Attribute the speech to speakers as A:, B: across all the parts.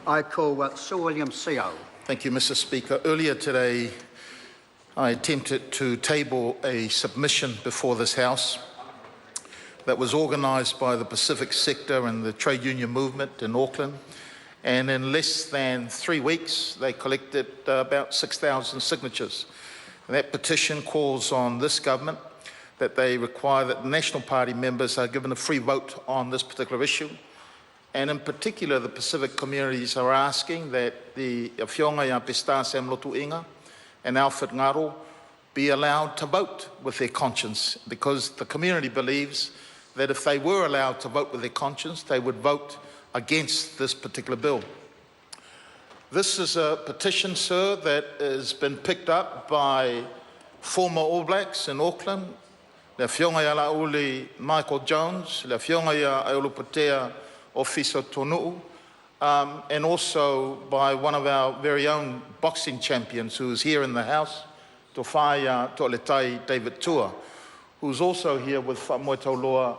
A: I call Sir William Seo.
B: Thank you, Mr. Speaker. Earlier today, I attempted to table a submission before this House that was organised by the Pacific sector and the trade union movement in Auckland. And in less than 3 weeks, they collected about 6,000 signatures. And that petition calls on this government that they require that the National Party members are given a free vote on this particular issue. And in particular, the Pacific communities are asking that the Whionga ia Pesta Sam Lotu Inga and Alfred Ngaro be allowed to vote with their conscience, because the community believes that if they were allowed to vote with their conscience, they would vote against this particular bill. This is a petition, sir, that has been picked up by former All Blacks in Auckland, le Whionga ia Lauli Michael Jones, le Whionga ia Aulupatea Officer Tonuu, and also by one of our very own boxing champions who is here in the House, Tofaya Toletai David Tua, who's also here with Whamoetauloa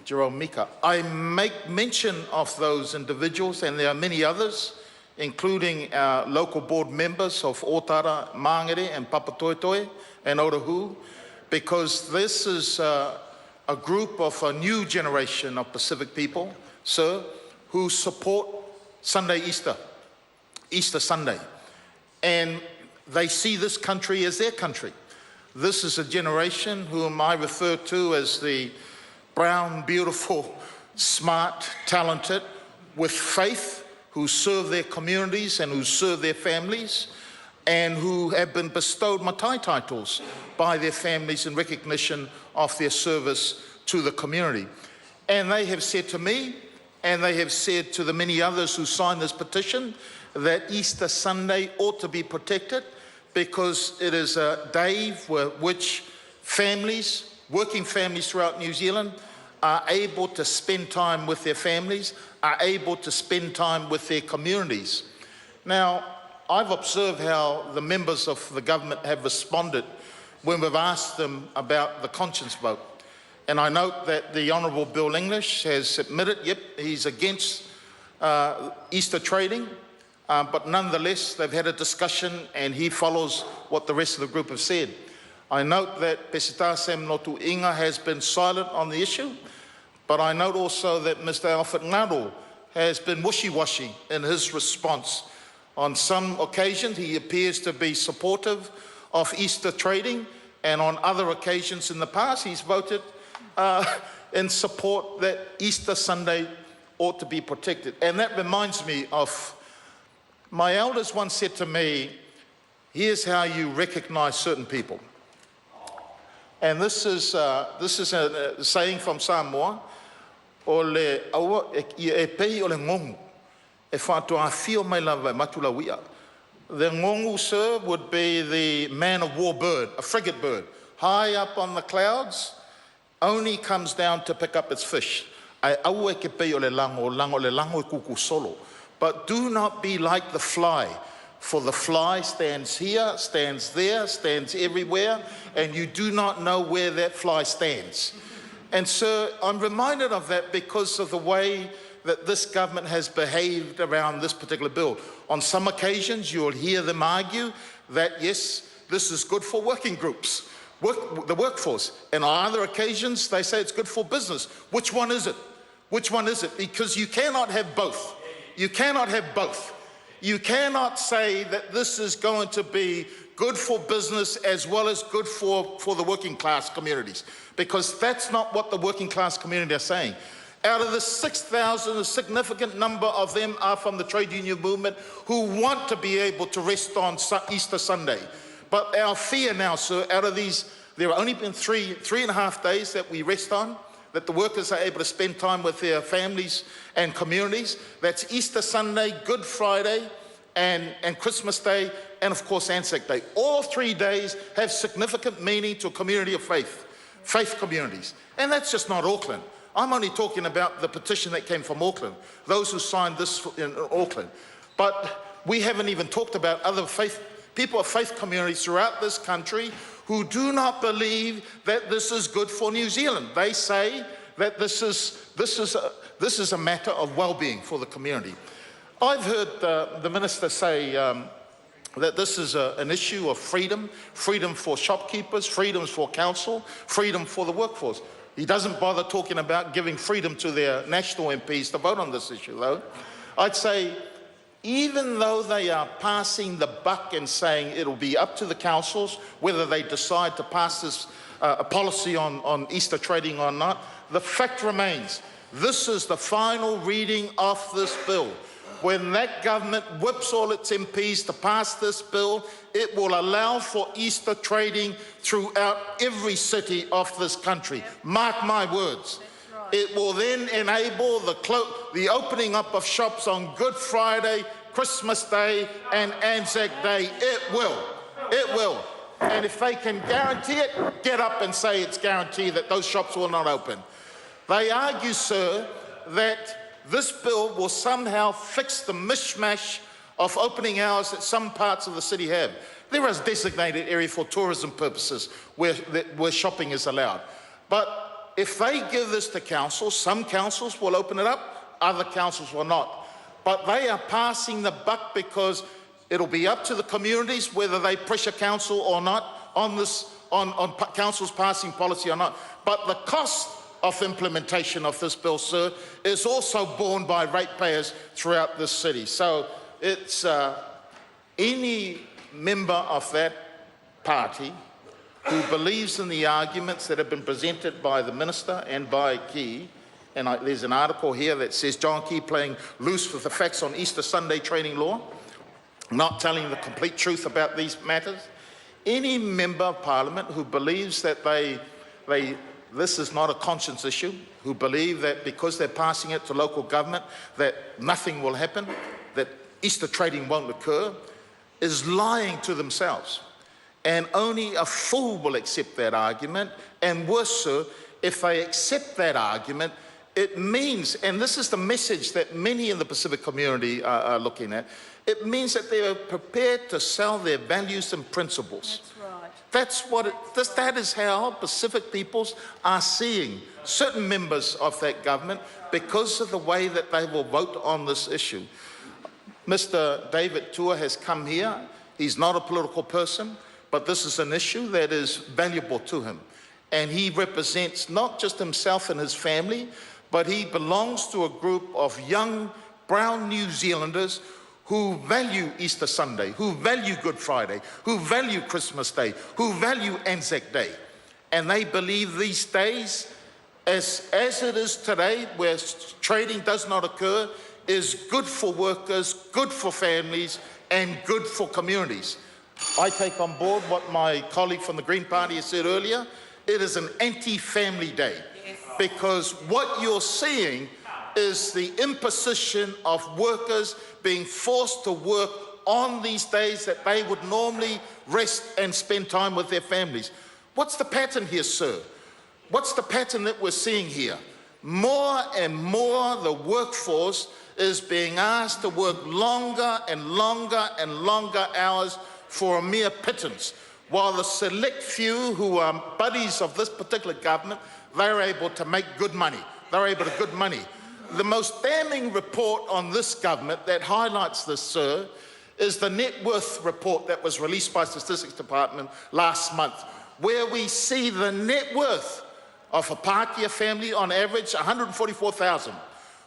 B: Jerome Mika. I make mention of those individuals, and there are many others, including our local board members of Otara, Mangere and Papatoetoe and Otahu, because this is a group of a new generation of Pacific people, sir, who support Sunday Easter, Easter Sunday. And they see this country as their country. This is a generation whom I refer to as the brown, beautiful, smart, talented, with faith, who serve their communities and who serve their families, and who have been bestowed matai titles by their families in recognition of their service to the community. And they have said to me, and they have said to the many others who signed this petition, that Easter Sunday ought to be protected, because it is a day which families, working families throughout New Zealand, are able to spend time with their families, are able to spend time with their communities. Now, I've observed how the members of the government have responded when we've asked them about the conscience vote. And I note that the Honourable Bill English has admitted, yep, he's against Easter trading, but nonetheless, they've had a discussion and he follows what the rest of the group have said. I note that Pesita Sam Notu Inga has been silent on the issue, but I note also that Mr. Alfred Ngaro has been wishy-washy in his response. On some occasions, he appears to be supportive of Easter trading, and on other occasions in the past, he's voted in support that Easter Sunday ought to be protected. And that reminds me of, my elders once said to me, here's how you recognize certain people. And this is a saying from Samoa, o le aua e pei o le ngongu, e whātua whio mai lava matula wia. The ngongu, sir, would be the man of war bird, a frigate bird, high up on the clouds, only comes down to pick up its fish. Ai aua e ke pei o le lango e kuku solo. But do not be like the fly, for the fly stands here, stands there, stands everywhere, and you do not know where that fly stands. And sir, I'm reminded of that because of the way that this government has behaved around this particular bill. On some occasions, you'll hear them argue that, yes, this is good for working groups, the workforce. And on other occasions, they say it's good for business. Which one is it? Which one is it? Because you cannot have both. You cannot have both. You cannot say that this is going to be good for business as well as good for the working class communities, because that's not what the working class community are saying. Out of the 6,000, a significant number of them are from the trade union movement who want to be able to rest on Easter Sunday. But our fear now, sir, out of these, there have only been three and a half days that we rest on, that the workers are able to spend time with their families and communities. That's Easter Sunday, Good Friday, and Christmas Day, and of course Anzac Day. All 3 days have significant meaning to a community of faith communities. And that's just not Auckland. I'm only talking about the petition that came from Auckland, those who signed this in Auckland. But we haven't even talked about other people of faith communities throughout this country who do not believe that this is good for New Zealand. They say that this is a matter of well-being for the community. I've heard the Minister say that this is an issue of freedom, freedom for shopkeepers, freedoms for council, freedom for the workforce. He doesn't bother talking about giving freedom to their national MPs to vote on this issue, though. I'd say, even though they are passing the buck and saying it'll be up to the councils whether they decide to pass this a policy on Easter trading or not, the fact remains, this is the final reading of this bill. When that government whips all its MPs to pass this bill, it will allow for Easter trading throughout every city of this country. Mark my words. Right. It will then enable the opening up of shops on Good Friday, Christmas Day and Anzac Day. It will. It will. And if they can guarantee it, get up and say it's guaranteed that those shops will not open. They argue, sir, that this bill will somehow fix the mishmash of opening hours that some parts of the city have. There is a designated area for tourism purposes where shopping is allowed. But if they give this to councils, some councils will open it up, other councils will not. But they are passing the buck because it'll be up to the communities whether they pressure council or not on this, on councils passing policy or not. But the cost of implementation of this bill, sir, is also borne by ratepayers throughout this city. So it's any member of that party who believes in the arguments that have been presented by the Minister and by Key, and there's an article here that says John Key playing loose with the facts on Easter Sunday trading law, not telling the complete truth about these matters. Any member of Parliament who believes that this is not a conscience issue, who believe that because they're passing it to local government that nothing will happen, that Easter trading won't occur, is lying to themselves. And only a fool will accept that argument. And worse, sir, if they accept that argument, it means, and this is the message that many in the Pacific community are looking at, it means that they are prepared to sell their values and principles.
C: That's right.
B: That's what that is how Pacific peoples are seeing certain members of that government because of the way that they will vote on this issue. Mr. David Tua has come here. He's not a political person, but this is an issue that is valuable to him. And he represents not just himself and his family, but he belongs to a group of young brown New Zealanders who value Easter Sunday, who value Good Friday, who value Christmas Day, who value Anzac Day. And they believe these days, as it is today, where trading does not occur, is good for workers, good for families, and good for communities. I take on board what my colleague from the Green Party has said earlier. It is an anti-family day, because what you're seeing is the imposition of workers being forced to work on these days that they would normally rest and spend time with their families. What's the pattern here, sir? What's the pattern that we're seeing here? More and more the workforce is being asked to work longer and longer and longer hours for a mere pittance, while the select few who are buddies of this particular government, they're able to make good money. They're able to good money. The most damning report on this government that highlights this, sir, is the net worth report that was released by Statistics Department last month, where we see the net worth of a Pākehā family on average $144,000,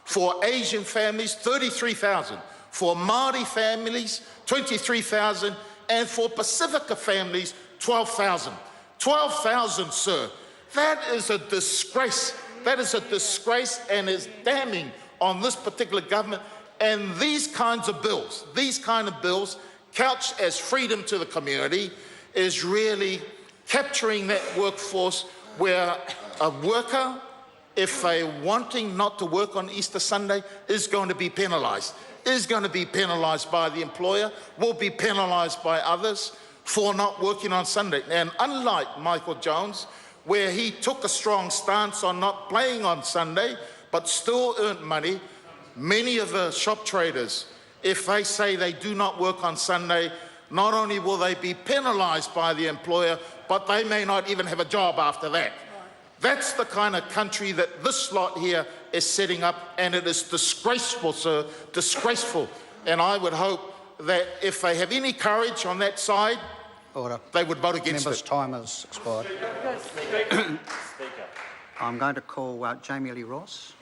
B: for Asian families $33,000, for Māori families $23,000, and for Pacifica families $12,000. $12,000, sir. That is a disgrace. That is a disgrace and is damning on this particular government. And these kinds of bills, couched as freedom to the community, is really capturing that workforce where a worker, if they're wanting not to work on Easter Sunday, is going to be penalised, is going to be penalised by the employer, will be penalised by others for not working on Sunday. And unlike Michael Jones, where he took a strong stance on not playing on Sunday, but still earned money, many of the shop traders, if they say they do not work on Sunday, not only will they be penalised by the employer, but they may not even have a job after that. That's the kind of country that this lot here is setting up, and it is disgraceful, sir, disgraceful. And I would hope that if they have any courage on that side,
A: Order.
B: they would vote against
A: Member's
B: it.
A: time has expired. I'm going to call Jamie Lee Ross.